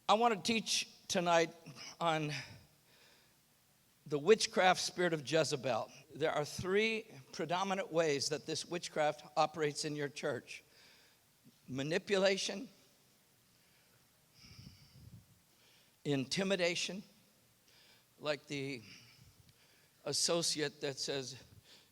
I want to teach tonight on the witchcraft spirit of Jezebel. There are three predominant ways that this witchcraft operates in your church: manipulation, intimidation, like the associate that says,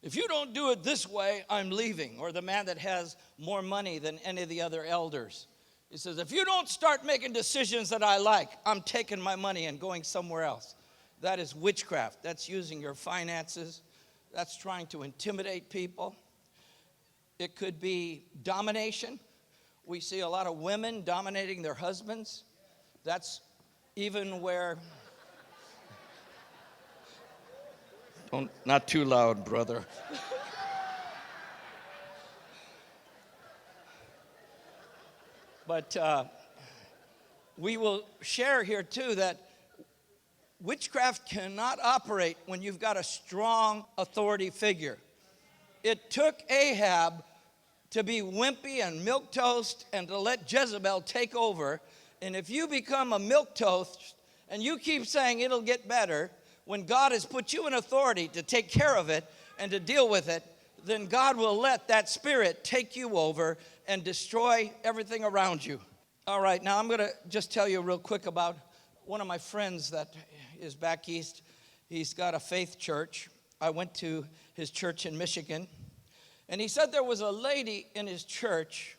if you don't do it this way, I'm leaving, or the man that has more money than any of the other elders. He says, if you don't start making decisions that I like, I'm taking my money and going somewhere else. That is witchcraft. That's using your finances. That's trying to intimidate people. It could be domination. We see a lot of women dominating their husbands. That's even where... Not too loud, brother. But we will share here, too, that witchcraft cannot operate when you've got a strong authority figure. It took Ahab to be wimpy and milquetoast and to let Jezebel take over. And if you become a milquetoast and you keep saying it'll get better, when God has put you in authority to take care of it and to deal with it, then God will let that spirit take you over and destroy everything around you. All right, now I'm going to just tell you real quick about one of my friends that is back east. He's got a faith church. I went to his church in Michigan, and he said there was a lady in his church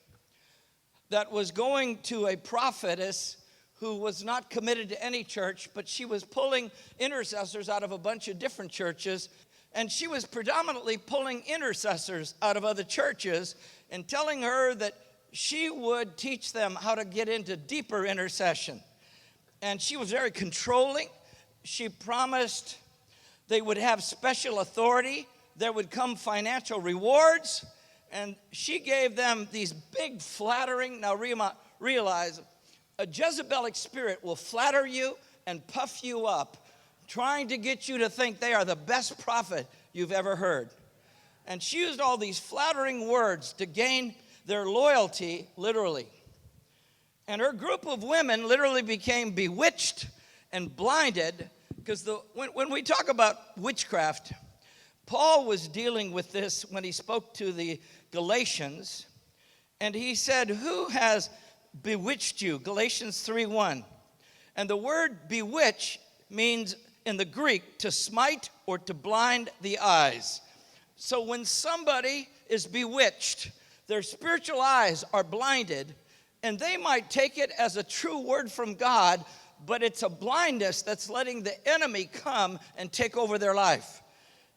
that was going to a prophetess who was not committed to any church, but she was pulling intercessors out of a bunch of different churches, and she was predominantly pulling intercessors out of other churches and telling her that she would teach them how to get into deeper intercession. And she was very controlling. She promised they would have special authority, there would come financial rewards, and she gave them these big flattering, now realize, a Jezebelic spirit will flatter you and puff you up, trying to get you to think they are the best prophet you've ever heard. And she used all these flattering words to gain their loyalty, literally. And her group of women literally became bewitched and blinded, because when we talk about witchcraft, Paul was dealing with this when he spoke to the Galatians, and he said, who has bewitched you? Galatians 3:1. And the word bewitch means in the Greek to smite or to blind the eyes. So when somebody is bewitched, their spiritual eyes are blinded, and they might take it as a true word from God, but it's a blindness that's letting the enemy come and take over their life.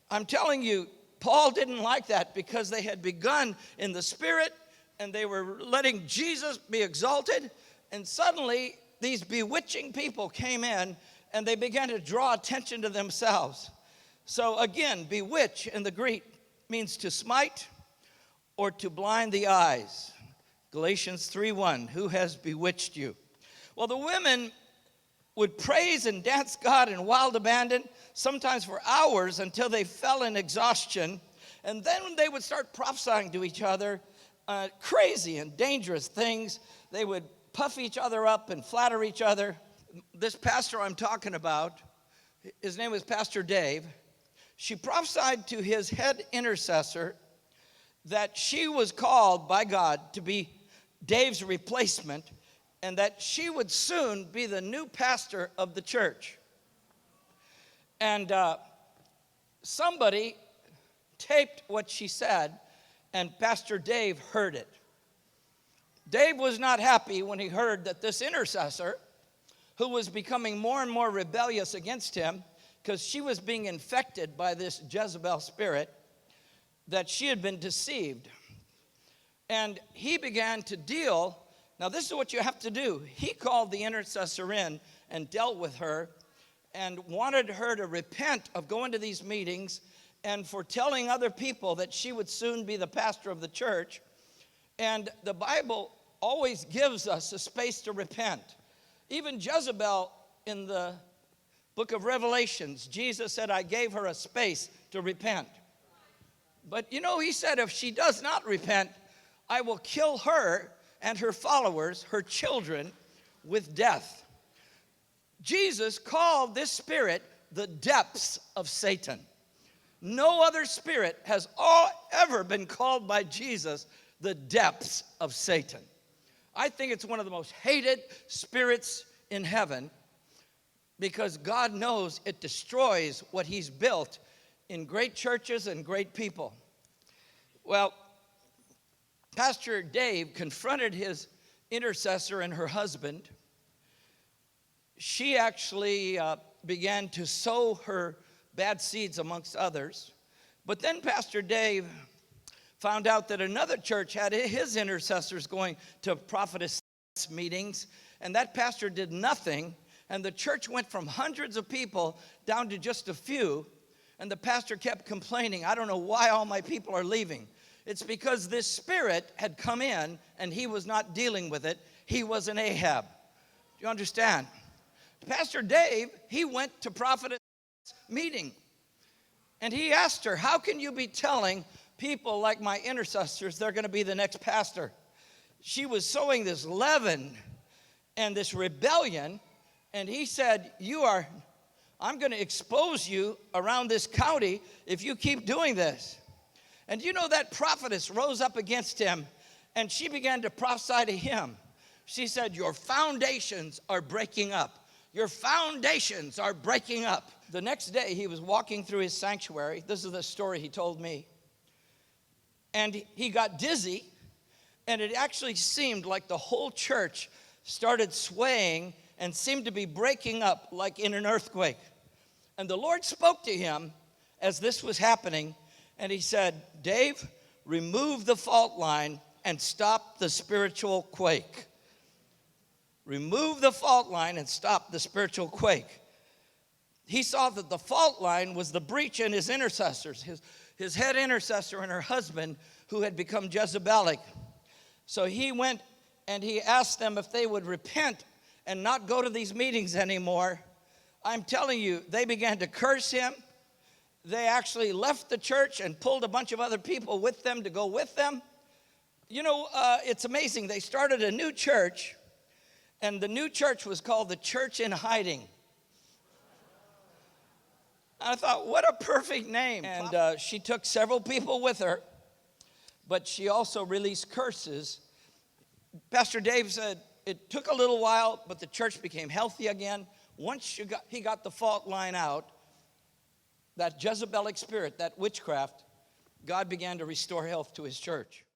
I'm telling you, Paul didn't like that, because they had begun in the spirit and they were letting Jesus be exalted, and suddenly these bewitching people came in and they began to draw attention to themselves. So again, bewitch in the Greek means to smite or to blind the eyes. Galatians 3:1, who has bewitched you? Well, the women would praise and dance God in wild abandon, sometimes for hours, until they fell in exhaustion. And then they would start prophesying to each other crazy and dangerous things. They would puff each other up and flatter each other. This pastor I'm talking about, his name was Pastor Dave. She prophesied to his head intercessor that she was called by God to be Dave's replacement, and that she would soon be the new pastor of the church. And somebody taped what she said, and Pastor Dave heard it. Dave was not happy when he heard that this intercessor, who was becoming more and more rebellious against him, because she was being infected by this Jezebel spirit, that she had been deceived. And he began to deal. Now, this is what you have to do. He called the intercessor in and dealt with her and wanted her to repent of going to these meetings and for telling other people that she would soon be the pastor of the church. And the Bible always gives us a space to repent. Even Jezebel, in the book of Revelations, Jesus said, I gave her a space to repent. But you know, he said, if she does not repent, I will kill her and her followers, her children, with death. Jesus called this spirit the depths of Satan. No other spirit has ever been called by Jesus the depths of Satan. I think it's one of the most hated spirits in heaven because God knows it destroys what he's built in great churches and great people. Well, Pastor Dave confronted his intercessor and her husband. She actually began to sow her bad seeds amongst others. But then Pastor Dave found out that another church had his intercessors going to prophetess meetings, and that pastor did nothing, and the church went from hundreds of people down to just a few, and the pastor kept complaining, I don't know why all my people are leaving. It's because this spirit had come in, and he was not dealing with it. He was an Ahab. Do you understand? Pastor Dave, he went to prophetess meeting, and he asked her, how can you be telling people like my intercessors they're going to be the next pastor? She was sowing this leaven and this rebellion, and he said, I'm going to expose you around this county if you keep doing this. And you know, that prophetess rose up against him, and she began to prophesy to him. She said, your foundations are breaking up. Your foundations are breaking up. The next day, he was walking through his sanctuary. This is the story he told me. And he got dizzy, and it actually seemed like the whole church started swaying and seemed to be breaking up like in an earthquake. And the Lord spoke to him as this was happening, and he said, Dave, remove the fault line and stop the spiritual quake. Remove the fault line and stop the spiritual quake. He saw that the fault line was the breach in his intercessors, his head intercessor and her husband, who had become Jezebelic. So he went and he asked them if they would repent and not go to these meetings anymore. I'm telling you, they began to curse him. They actually left the church and pulled a bunch of other people with them to go with them. You know, it's amazing. They started a new church, and the new church was called the Church in Hiding. I thought, what a perfect name. And she took several people with her, but she also released curses. Pastor Dave said it took a little while, but the church became healthy again. Once he got the fault line out, that Jezebelic spirit, that witchcraft, God began to restore health to his church.